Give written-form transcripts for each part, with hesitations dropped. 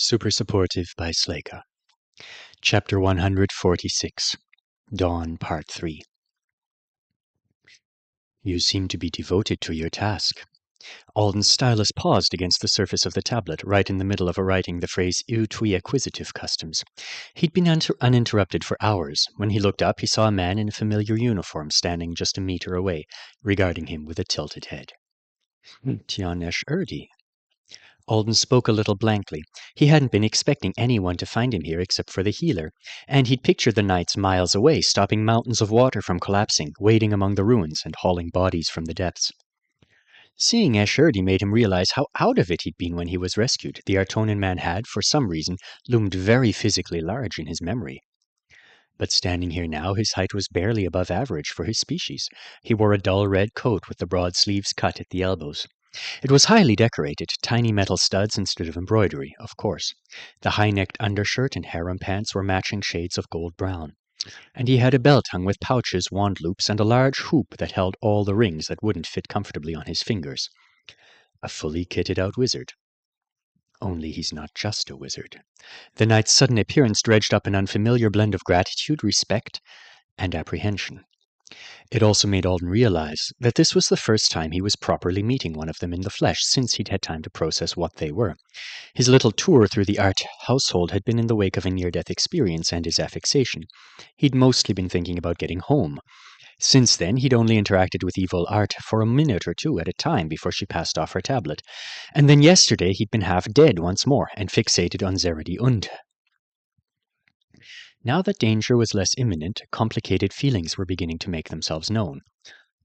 Super Supportive by Sleyca. Chapter 146. Dawn, Part 3. You seem to be devoted to your task. Alden's stylus paused against the surface of the tablet, right in the middle of writing the phrase "Utwi acquisitive customs." He'd been uninterrupted for hours. When he looked up, he saw a man in a familiar uniform standing just a meter away, regarding him with a tilted head. Tianesh Erdi. Alden spoke a little blankly. He hadn't been expecting anyone to find him here except for the healer, and he'd pictured the knights miles away, stopping mountains of water from collapsing, wading among the ruins, and hauling bodies from the depths. Seeing Ashurdi made him realize how out of it he'd been when he was rescued. The Artonan man had, for some reason, loomed very physically large in his memory. But standing here now, his height was barely above average for his species. He wore a dull red coat with the broad sleeves cut at the elbows. It was highly decorated, tiny metal studs instead of embroidery, of course. The high-necked undershirt and harem pants were matching shades of gold-brown. And he had a belt hung with pouches, wand loops, and a large hoop that held all the rings that wouldn't fit comfortably on his fingers. A fully kitted-out wizard. Only he's not just a wizard. The knight's sudden appearance dredged up an unfamiliar blend of gratitude, respect, and apprehension. It also made Alden realize that this was the first time he was properly meeting one of them in the flesh since he'd had time to process what they were. His little tour through the Art household had been in the wake of a near-death experience and his affixation. He'd mostly been thinking about getting home. Since then, he'd only interacted with evil Art for a minute or two at a time before she passed off her tablet. And then yesterday he'd been half dead once more and fixated on Zeredi Und. Now that danger was less imminent, complicated feelings were beginning to make themselves known.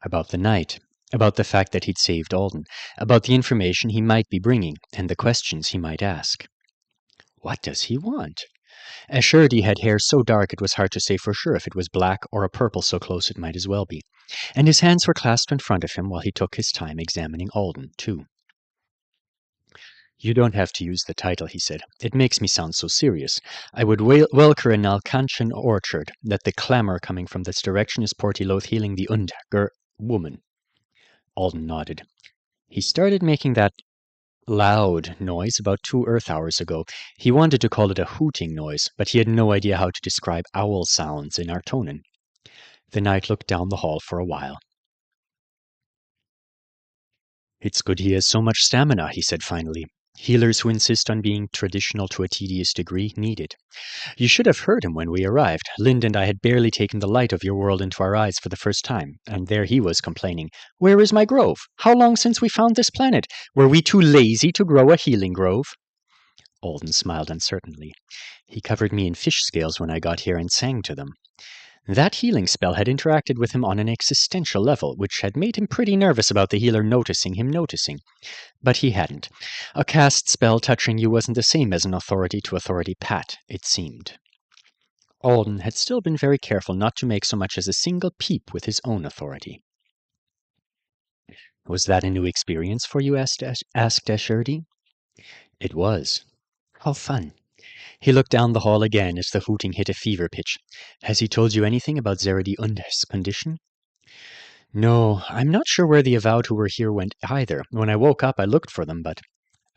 About the night, about the fact that he'd saved Alden, about the information he might be bringing, and the questions he might ask. What does he want? Ashurdi had hair so dark it was hard to say for sure if it was black or a purple so close it might as well be. And his hands were clasped in front of him while he took his time examining Alden, too. You don't have to use the title, he said. It makes me sound so serious. I would welcome an Alcanchan orchard that the clamor coming from this direction is Portiloth healing the woman. Alden nodded. He started making that loud noise about 2 Earth hours ago. He wanted to call it a hooting noise, but he had no idea how to describe owl sounds in Artonan. The knight looked down the hall for a while. It's good he has so much stamina, he said finally. Healers who insist on being traditional to a tedious degree need it. You should have heard him when we arrived. Lind and I had barely taken the light of your world into our eyes for the first time, and there he was complaining. Where is my grove? How long since we found this planet? Were we too lazy to grow a healing grove? Alden smiled uncertainly. He covered me in fish scales when I got here and sang to them. That healing spell had interacted with him on an existential level, which had made him pretty nervous about the healer noticing him noticing. But he hadn't. A cast spell touching you wasn't the same as an authority-to-authority pat, it seemed. Alden had still been very careful not to make so much as a single peep with his own authority. Was that a new experience for you? asked Ashurdi. It was. How fun. He looked down the hall again as the hooting hit a fever pitch. Has he told you anything about Zeredi Und's condition? No, I'm not sure where the Avowed who were here went either. When I woke up, I looked for them, but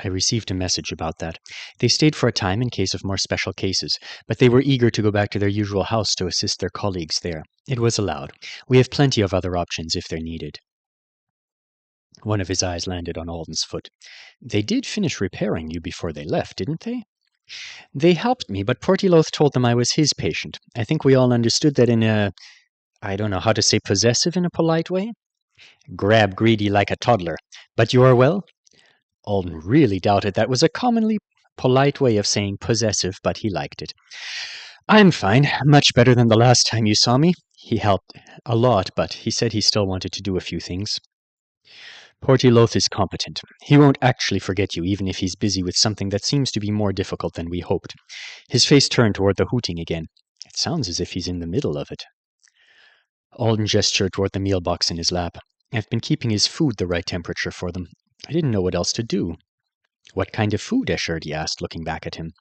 I received a message about that. They stayed for a time in case of more special cases, but they were eager to go back to their usual house to assist their colleagues there. It was allowed. We have plenty of other options if they're needed. One of his eyes landed on Alden's foot. They did finish repairing you before they left, didn't they? They helped me, but Portiloth told them I was his patient. I think we all understood that in a... I don't know how to say possessive in a polite way. Grab greedy like a toddler. But you are well? Alden really doubted that was a commonly polite way of saying possessive, but he liked it. I'm fine, much better than the last time you saw me. He helped a lot, but he said he still wanted to do a few things. Portiloth is competent. He won't actually forget you, even if he's busy with something that seems to be more difficult than we hoped. His face turned toward the hooting again. It sounds as if he's in the middle of it. Alden gestured toward the meal box in his lap. I've been keeping his food the right temperature for them. I didn't know what else to do. What kind of food? Ashurdi asked, looking back at him.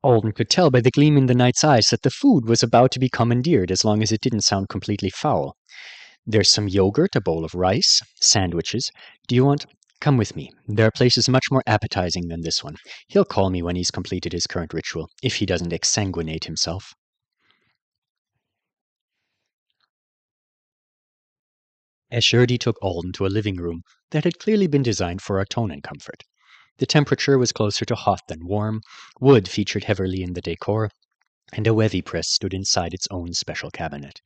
Alden could tell by the gleam in the knight's eyes that the food was about to be commandeered as long as it didn't sound completely foul. There's some yogurt, a bowl of rice, sandwiches. Do you want Come with me. There are places much more appetizing than this one. He'll call me when he's completed his current ritual, if he doesn't exsanguinate himself. Ashurdi took Alden to a living room that had clearly been designed for our tone and comfort. The temperature was closer to hot than warm, wood featured heavily in the decor, and a Wethy press stood inside its own special cabinet.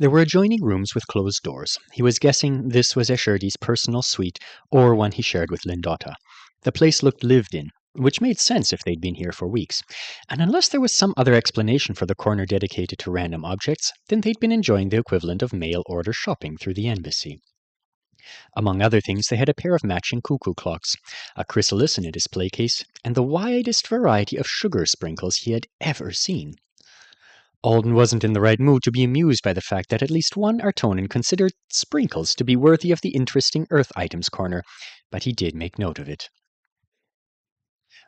There were adjoining rooms with closed doors. He was guessing this was Ashurdi's personal suite or one he shared with Lindota. The place looked lived in, which made sense if they'd been here for weeks. And unless there was some other explanation for the corner dedicated to random objects, then they'd been enjoying the equivalent of mail order shopping through the embassy. Among other things, they had a pair of matching cuckoo clocks, a chrysalis in a display case, and the widest variety of sugar sprinkles he had ever seen. Alden wasn't in the right mood to be amused by the fact that at least one Artonan considered sprinkles to be worthy of the interesting Earth items corner, but he did make note of it.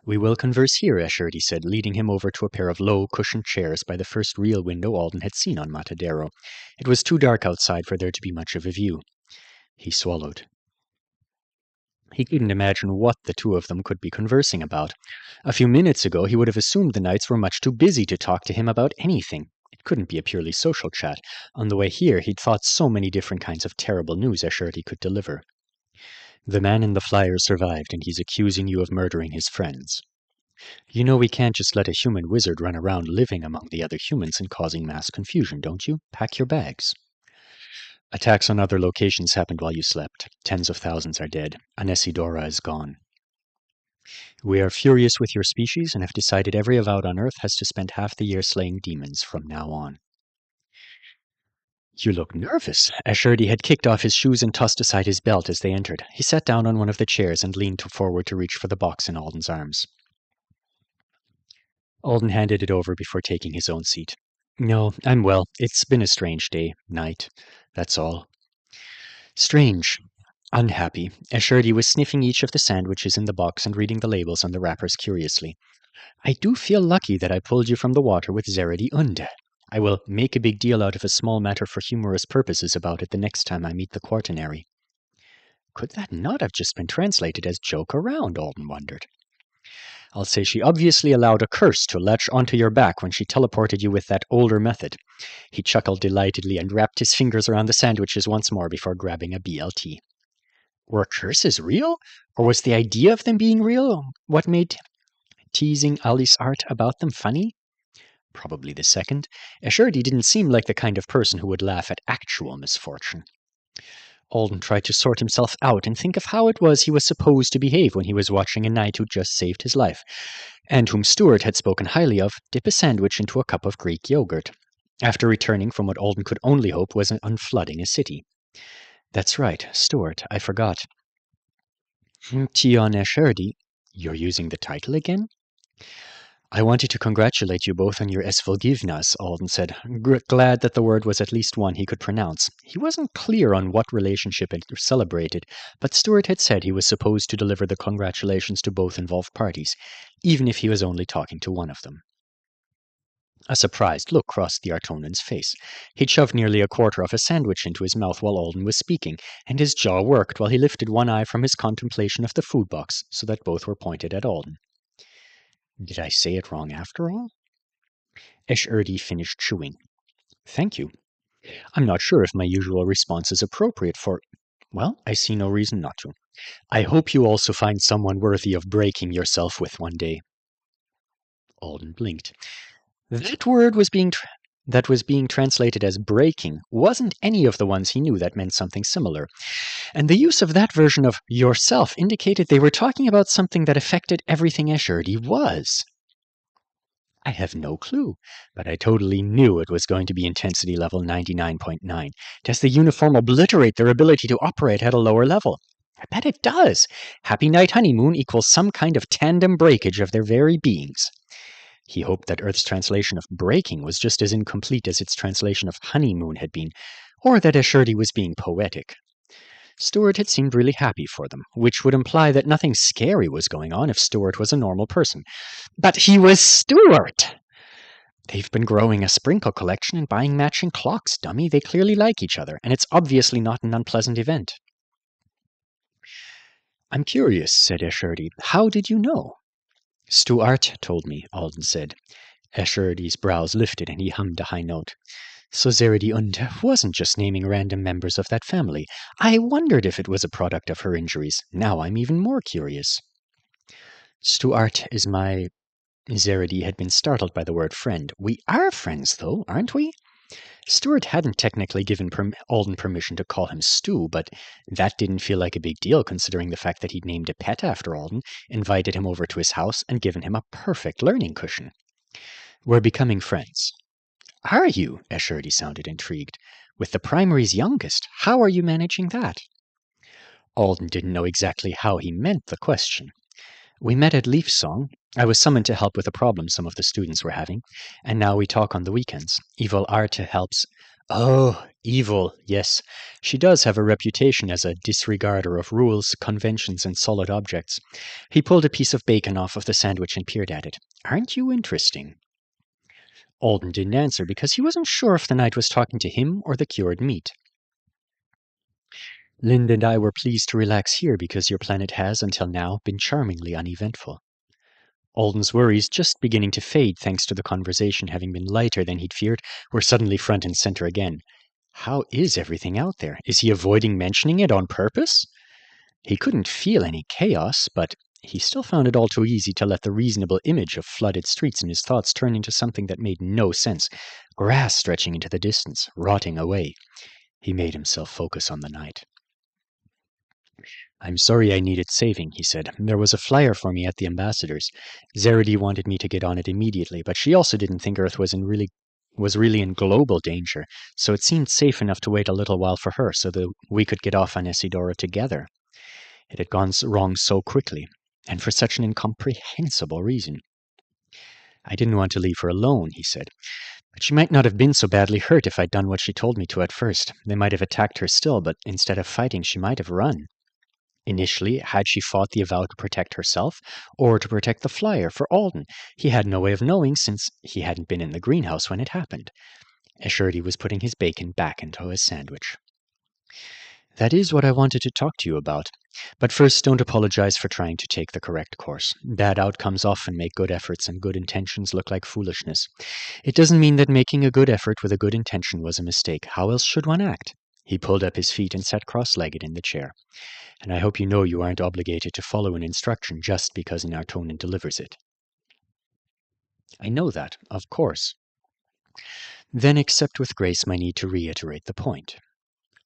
We will converse here, Ashurdi said, leading him over to a pair of low, cushioned chairs by the first real window Alden had seen on Matadero. It was too dark outside for there to be much of a view. He swallowed. He couldn't imagine what the two of them could be conversing about. A few minutes ago, he would have assumed the knights were much too busy to talk to him about anything. It couldn't be a purely social chat. On the way here, he'd thought so many different kinds of terrible news Ashurdi could deliver. The man in the flyer survived, and he's accusing you of murdering his friends. You know we can't just let a human wizard run around living among the other humans and causing mass confusion, don't you? Pack your bags. Attacks on other locations happened while you slept. Tens of thousands are dead. Anesidora is gone. We are furious with your species and have decided every avowed on Earth has to spend half the year slaying demons from now on. You look nervous. Ashurdi had kicked off his shoes and tossed aside his belt as they entered. He sat down on one of the chairs and leaned forward to reach for the box in Alden's arms. Alden handed it over before taking his own seat. No, I'm well. It's been a strange day, night. That's all. Strange. Unhappy. Ashurdi was sniffing each of the sandwiches in the box and reading the labels on the wrappers curiously. I do feel lucky that I pulled you from the water with Zeredi Unde. I will make a big deal out of a small matter for humorous purposes about it the next time I meet the Quaternary. Could that not have just been translated as joke around, Alden wondered. I'll say she obviously allowed a curse to latch onto your back when she teleported you with that older method. He chuckled delightedly and wrapped his fingers around the sandwiches once more before grabbing a BLT. Were curses real? Or was the idea of them being real what made teasing Ali's art about them funny? Probably the second. Ashurdi didn't seem like the kind of person who would laugh at actual misfortune. Alden tried to sort himself out and think of how it was he was supposed to behave when he was watching a knight who just saved his life, and whom Stuart had spoken highly of, dip a sandwich into a cup of Greek yogurt, after returning from what Alden could only hope was an unflooding a city. That's right, Stuart, I forgot. Tion Ashurdi, you're using the title again? I wanted to congratulate you both on your Esvolgivnas, Alden said, glad that the word was at least one he could pronounce. He wasn't clear on what relationship it celebrated, but Stuart had said he was supposed to deliver the congratulations to both involved parties, even if he was only talking to one of them. A surprised look crossed the Artonan's face. He'd shoved nearly a quarter of a sandwich into his mouth while Alden was speaking, and his jaw worked while he lifted one eye from his contemplation of the food box so that both were pointed at Alden. Did I say it wrong after all? Ashurdi finished chewing. Thank you. I'm not sure if my usual response is appropriate for... Well, I see no reason not to. I hope you also find someone worthy of breaking yourself with one day. Alden blinked. That word that was being translated as breaking wasn't any of the ones he knew that meant something similar. And the use of that version of yourself indicated they were talking about something that affected everything Ashurdi was. I have no clue, but I totally knew it was going to be intensity level 99.9. Does the uniform obliterate their ability to operate at a lower level? I bet it does. Happy Night Honeymoon equals some kind of tandem breakage of their very beings. He hoped that Earth's translation of breaking was just as incomplete as its translation of honeymoon had been, or that Ashurdi was being poetic. Stuart had seemed really happy for them, which would imply that nothing scary was going on if Stuart was a normal person. But he was Stuart! They've been growing a sprinkle collection and buying matching clocks, dummy. They clearly like each other, and it's obviously not an unpleasant event. I'm curious, said Escherdy. How did you know? Stuart told me, Alden said. Escherdy's brows lifted and he hummed a high note. So Zaradi Unda wasn't just naming random members of that family. I wondered if it was a product of her injuries. Now I'm even more curious. Stuart is my... Zaradi had been startled by the word friend. We are friends, though, aren't we? Stuart hadn't technically given Alden permission to call him Stu, but that didn't feel like a big deal considering the fact that he'd named a pet after Alden, invited him over to his house, and given him a perfect learning cushion. We're becoming friends. Are you? Escherdy sounded intrigued. With the primary's youngest, how are you managing that? Alden didn't know exactly how he meant the question. We met at Leaf Song. I was summoned to help with a problem some of the students were having, and now we talk on the weekends. Evil Arte helps. Oh, evil, yes. She does have a reputation as a disregarder of rules, conventions, and solid objects. He pulled a piece of bacon off of the sandwich and peered at it. Aren't you interesting? Alden didn't answer because he wasn't sure if the knight was talking to him or the cured meat. Linda and I were pleased to relax here because your planet has, until now, been charmingly uneventful. Alden's worries, just beginning to fade thanks to the conversation having been lighter than he'd feared, were suddenly front and center again. How is everything out there? Is he avoiding mentioning it on purpose? He couldn't feel any chaos, but he still found it all too easy to let the reasonable image of flooded streets in his thoughts turn into something that made no sense. Grass stretching into the distance, rotting away. He made himself focus on the night. I'm sorry I needed saving, he said. There was a flyer for me at the ambassador's. Zaradi wanted me to get on it immediately, but she also didn't think Earth was really in global danger, so it seemed safe enough to wait a little while for her so that we could get off on Isidora together. It had gone wrong so quickly, and for such an incomprehensible reason. I didn't want to leave her alone, he said. But she might not have been so badly hurt if I'd done what she told me to at first. They might have attacked her still, but instead of fighting, she might have run. Initially, had she fought the Avow to protect herself, or to protect the flyer for Alden? He had no way of knowing, since he hadn't been in the greenhouse when it happened. Escherdy was putting his bacon back into his sandwich. That is what I wanted to talk to you about. But first, don't apologize for trying to take the correct course. Bad outcomes often make good efforts and good intentions look like foolishness. It doesn't mean that making a good effort with a good intention was a mistake. How else should one act? He pulled up his feet and sat cross-legged in the chair. And I hope you know you aren't obligated to follow an instruction just because an Artonan delivers it. I know that, of course. Then accept with grace my need to reiterate the point.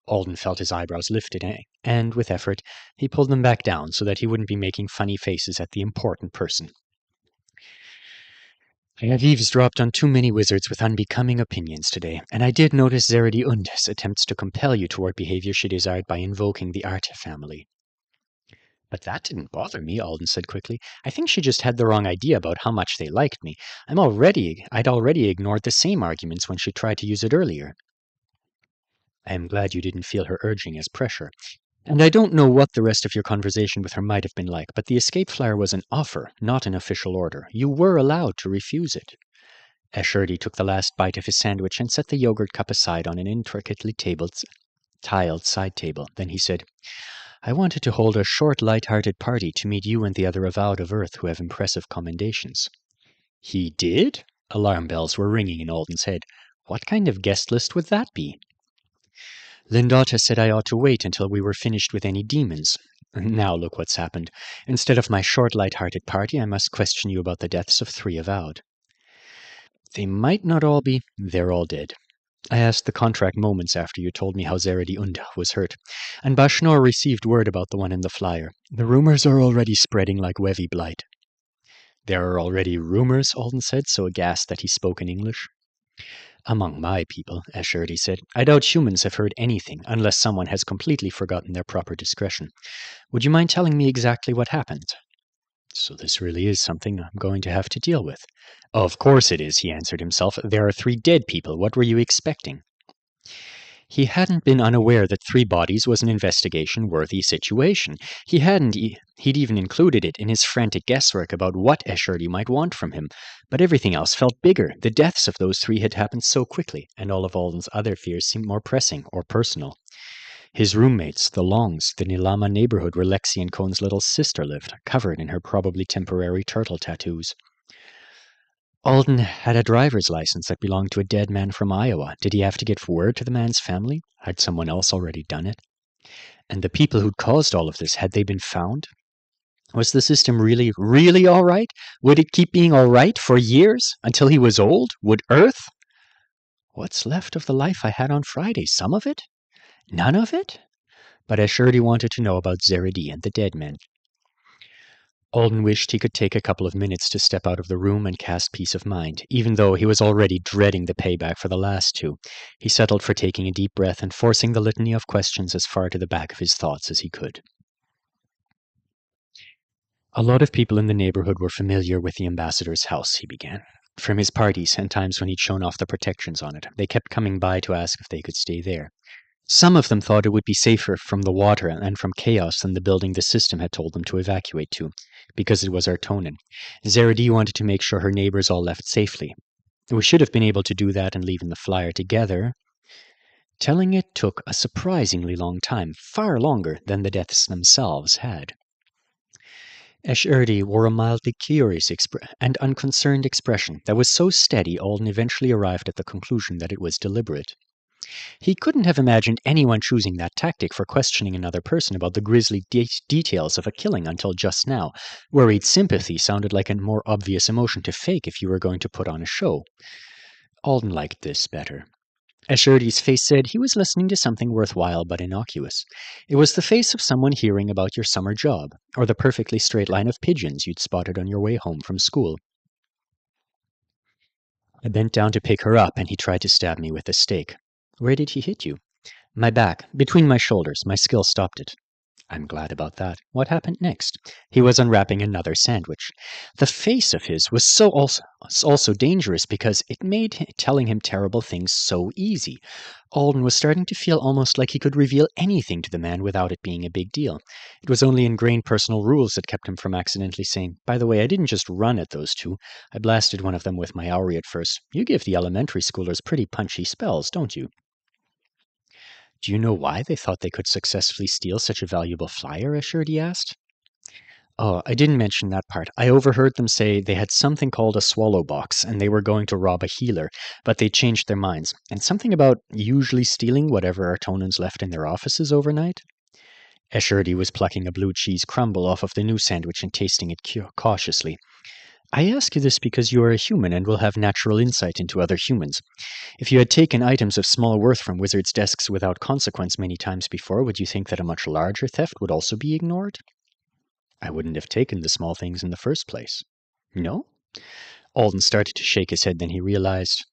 Alden felt his eyebrows lifted, and with effort, he pulled them back down so that he wouldn't be making funny faces at the important person. I have eavesdropped on too many wizards with unbecoming opinions today, and I did notice Zaradi Unda's attempts to compel you toward behavior she desired by invoking the Arte family. But that didn't bother me, Alden said quickly. I think she just had the wrong idea about how much they liked me. I'd already ignored the same arguments when she tried to use it earlier. I am glad you didn't feel her urging as pressure. And I don't know what the rest of your conversation with her might have been like, but the escape flyer was an offer, not an official order. You were allowed to refuse it. Escherdy took the last bite of his sandwich and set the yogurt cup aside on an intricately tiled side table. Then he said, I wanted to hold a short, light-hearted party to meet you and the other avowed of Earth who have impressive commendations. He did? Alarm bells were ringing in Alden's head. What kind of guest list would that be? Lindota said I ought to wait until we were finished with any demons. Now look what's happened. Instead of my short, light-hearted party, I must question you about the deaths of 3 avowed. They might not all be. They're all dead. I asked the contract moments after you told me how Zaradi Unda was hurt, and Bashnor received word about the one in the flyer. The rumors are already spreading like Wevi blight. There are already rumors, Alden said, so aghast that he spoke in English. Among my people, Escherdy said, I doubt humans have heard anything, unless someone has completely forgotten their proper discretion. Would you mind telling me exactly what happened? So this really is something I'm going to have to deal with. Of course it is, he answered himself. There are 3 dead people. What were you expecting? He hadn't been unaware that 3 bodies was an investigation-worthy situation. He'd even included it in his frantic guesswork about what Escherdy might want from him. But everything else felt bigger. The deaths of those 3 had happened so quickly, and all of Alden's other fears seemed more pressing or personal. His roommates, the Longs, the Nilama neighborhood where Lexi and Cohn's little sister lived, covered in her probably temporary turtle tattoos. Alden had a driver's license that belonged to a dead man from Iowa. Did he have to get word to the man's family? Had someone else already done it? And the people who'd caused all of this, had they been found? Was the system really, really all right? Would it keep being all right for years, until he was old? Would Earth? What's left of the life I had on Friday? Some of it? None of it? But I surely wanted to know about Zeredy and the dead men. Alden wished he could take a couple of minutes to step out of the room and cast peace of mind, even though he was already dreading the payback for the last two. He settled for taking a deep breath and forcing the litany of questions as far to the back of his thoughts as he could. A lot of people in the neighborhood were familiar with the ambassador's house, he began. From his parties and times when he'd shown off the protections on it, they kept coming by to ask if they could stay there. Some of them thought it would be safer from the water and from chaos than the building the system had told them to evacuate to, because it was Artonin. Zeredy wanted to make sure her neighbors all left safely. We should have been able to do that and leave in the flyer together. Telling it took a surprisingly long time, far longer than the deaths themselves had. Escherdy wore a mildly curious and unconcerned expression that was so steady Alden eventually arrived at the conclusion that it was deliberate. He couldn't have imagined anyone choosing that tactic for questioning another person about the grisly details of a killing until just now. Worried sympathy sounded like a more obvious emotion to fake if you were going to put on a show. Alden liked this better. Escherdy's face said he was listening to something worthwhile but innocuous. It was the face of someone hearing about your summer job, or the perfectly straight line of pigeons you'd spotted on your way home from school. I bent down to pick her up, and he tried to stab me with a stake. Where did he hit you? My back, between my shoulders. My skill stopped it. I'm glad about that. What happened next? He was unwrapping another sandwich. The face of his was also dangerous because it made telling him terrible things so easy. Alden was starting to feel almost like he could reveal anything to the man without it being a big deal. It was only ingrained personal rules that kept him from accidentally saying, "By the way, I didn't just run at those two. I blasted one of them with my Auri at first. You give the elementary schoolers pretty punchy spells, don't you?" Do you know why they thought they could successfully steal such a valuable flyer? Escherdy asked. Oh, I didn't mention that part. I overheard them say they had something called a swallow box, and they were going to rob a healer, but they changed their minds. And something about usually stealing whatever Artonans left in their offices overnight? Escherdy was plucking a blue cheese crumble off of the new sandwich and tasting it cautiously. I ask you this because you are a human and will have natural insight into other humans. If you had taken items of small worth from wizards' desks without consequence many times before, would you think that a much larger theft would also be ignored? I wouldn't have taken the small things in the first place. No? Alden started to shake his head, then he realized,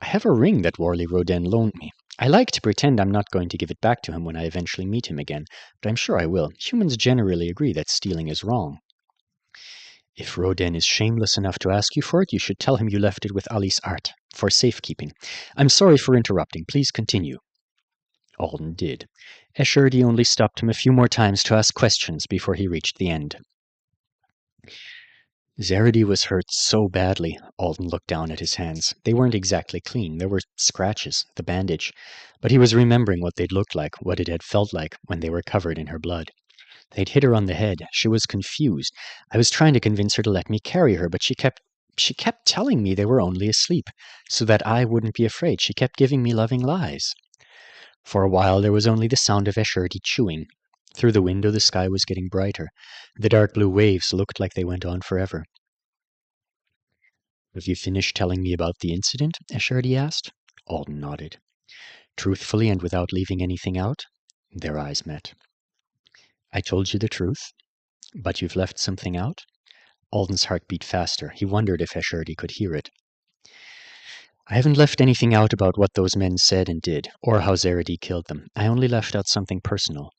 I have a ring that Worley Roden loaned me. I like to pretend I'm not going to give it back to him when I eventually meet him again, but I'm sure I will. Humans generally agree that stealing is wrong. If Roden is shameless enough to ask you for it, you should tell him you left it with Alice Art, for safekeeping. I'm sorry for interrupting. Please continue. Alden did. Escherdy only stopped him a few more times to ask questions before he reached the end. Zeredy was hurt so badly. Alden looked down at his hands. They weren't exactly clean. There were scratches, the bandage. But he was remembering what they'd looked like, what it had felt like when they were covered in her blood. They'd hit her on the head. She was confused. I was trying to convince her to let me carry her, but she kept telling me they were only asleep, so that I wouldn't be afraid. She kept giving me loving lies. For a while there was only the sound of Escherdy chewing. Through the window the sky was getting brighter. The dark blue waves looked like they went on forever. Have you finished telling me about the incident? Escherdy asked. Alden nodded. Truthfully and without leaving anything out? Their eyes met. I told you the truth, but you've left something out? Alden's heart beat faster. He wondered if Escherdy could hear it. I haven't left anything out about what those men said and did, or how Zeredy killed them. I only left out something personal.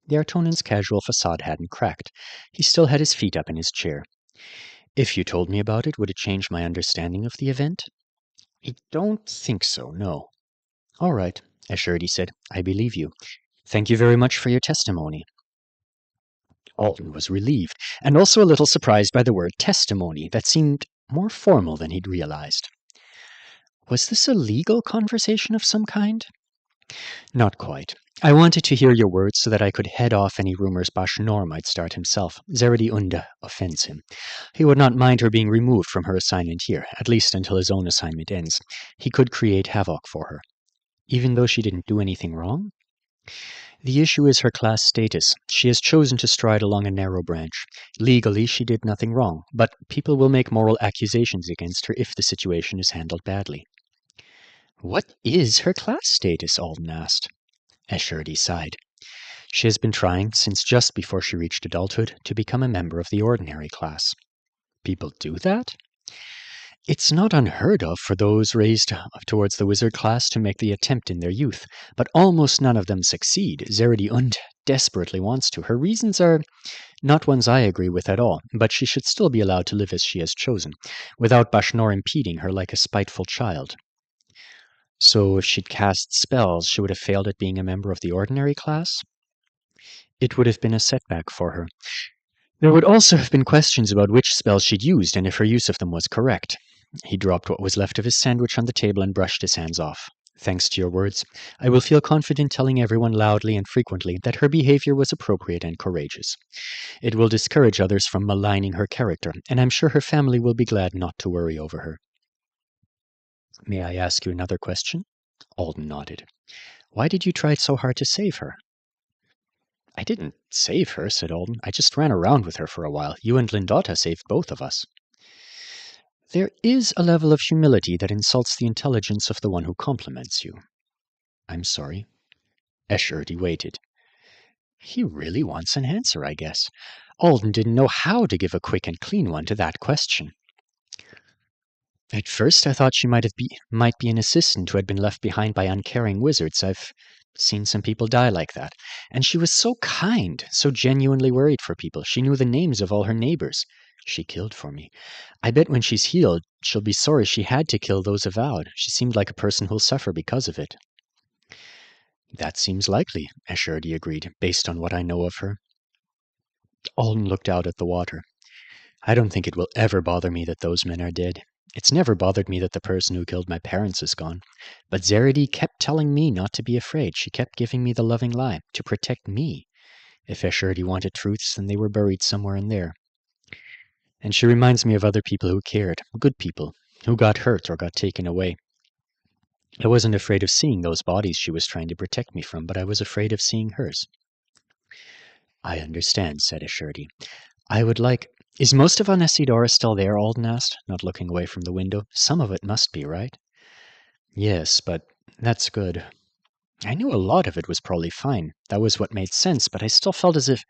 The Artonan's casual facade hadn't cracked. He still had his feet up in his chair. If you told me about it, would it change my understanding of the event? I don't think so, no. All right, Escherdy said. I believe you. Thank you very much for your testimony. Alden was relieved, and also a little surprised by the word testimony that seemed more formal than he'd realized. Was this a legal conversation of some kind? Not quite. I wanted to hear your words so that I could head off any rumors Bashnor might start himself. Zeredi Unda offends him. He would not mind her being removed from her assignment here, at least until his own assignment ends. He could create havoc for her. Even though she didn't do anything wrong? The issue is her class status. She has chosen to stride along a narrow branch. Legally, she did nothing wrong, but people will make moral accusations against her if the situation is handled badly. What is her class status? Alden asked. Escherdy sighed. She has been trying, since just before she reached adulthood, to become a member of the ordinary class. People do that? It's not unheard of for those raised towards the wizard class to make the attempt in their youth, but almost none of them succeed. Zeredi Und desperately wants to. Her reasons are not ones I agree with at all, but she should still be allowed to live as she has chosen, without Bashnor impeding her like a spiteful child. So if she'd cast spells, she would have failed at being a member of the ordinary class? It would have been a setback for her. There would also have been questions about which spells she'd used and if her use of them was correct. He dropped what was left of his sandwich on the table and brushed his hands off. Thanks to your words, I will feel confident telling everyone loudly and frequently that her behavior was appropriate and courageous. It will discourage others from maligning her character, and I'm sure her family will be glad not to worry over her. May I ask you another question? Alden nodded. Why did you try so hard to save her? I didn't save her, said Alden. I just ran around with her for a while. You and Lindota saved both of us. There is a level of humility that insults the intelligence of the one who compliments you. I'm sorry. Escherdy waited. He really wants an answer, I guess. Alden didn't know how to give a quick and clean one to that question. At first I thought she might be an assistant who had been left behind by uncaring wizards. I've seen some people die like that. And she was so kind, so genuinely worried for people. She knew the names of all her neighbors. She killed for me. I bet when she's healed, she'll be sorry she had to kill those avowed. She seemed like a person who'll suffer because of it. That seems likely, Escherdy agreed, based on what I know of her. Alden looked out at the water. I don't think it will ever bother me that those men are dead. It's never bothered me that the person who killed my parents is gone. But Zeredi kept telling me not to be afraid. She kept giving me the loving lie, to protect me. If Escherdy wanted truths, then they were buried somewhere in there. And she reminds me of other people who cared, good people, who got hurt or got taken away. I wasn't afraid of seeing those bodies she was trying to protect me from, but I was afraid of seeing hers. I understand, said Escherdy. I would like... Is most of Anesidora still there? Alden asked, not looking away from the window. Some of it must be, right? Yes, but that's good. I knew a lot of it was probably fine. That was what made sense, but I still felt as if...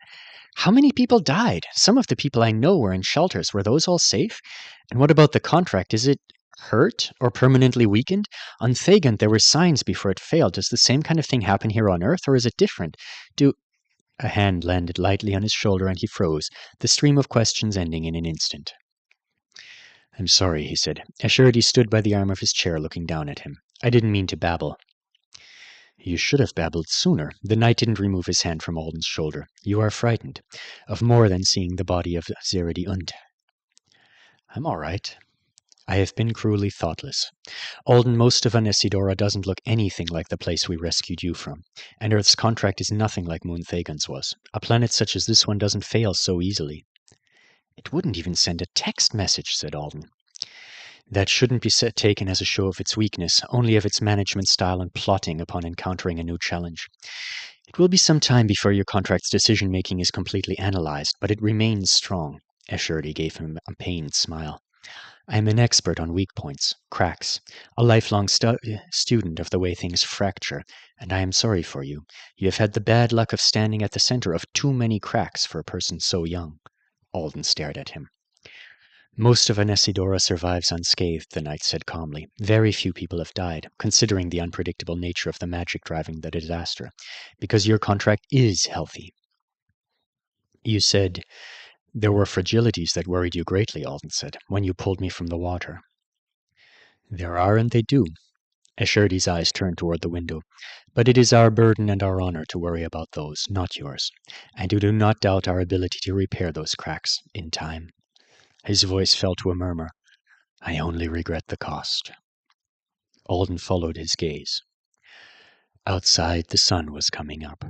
How many people died? Some of the people I know were in shelters. Were those all safe? And what about the contract? Is it hurt or permanently weakened? On Thagant, there were signs before it failed. Does the same kind of thing happen here on Earth, or is it different? A hand landed lightly on his shoulder and he froze, the stream of questions ending in an instant. I'm sorry, he said. Escherdy stood by the arm of his chair looking down at him. I didn't mean to babble. You should have babbled sooner. The knight didn't remove his hand from Alden's shoulder. You are frightened. Of more than seeing the body of Zeredi Und. I'm all right. I have been cruelly thoughtless. Alden, most of Anesidora doesn't look anything like the place we rescued you from, and Earth's contract is nothing like Moon Thagans was. A planet such as this one doesn't fail so easily. It wouldn't even send a text message, said Alden. That shouldn't be taken as a show of its weakness, only of its management style and plotting upon encountering a new challenge. It will be some time before your contract's decision-making is completely analyzed, but it remains strong. Escherdy gave him a pained smile. I am an expert on weak points, cracks, a lifelong student of the way things fracture, and I am sorry for you. You have had the bad luck of standing at the center of too many cracks for a person so young. Alden stared at him. Most of Anesidora survives unscathed, the knight said calmly. Very few people have died, considering the unpredictable nature of the magic driving the disaster, because your contract is healthy. You said there were fragilities that worried you greatly, Alden said, when you pulled me from the water. There are, and they do. Escherdy's eyes turned toward the window. But it is our burden and our honor to worry about those, not yours. And you do not doubt our ability to repair those cracks in time. His voice fell to a murmur. I only regret the cost. Alden followed his gaze. Outside, the sun was coming up.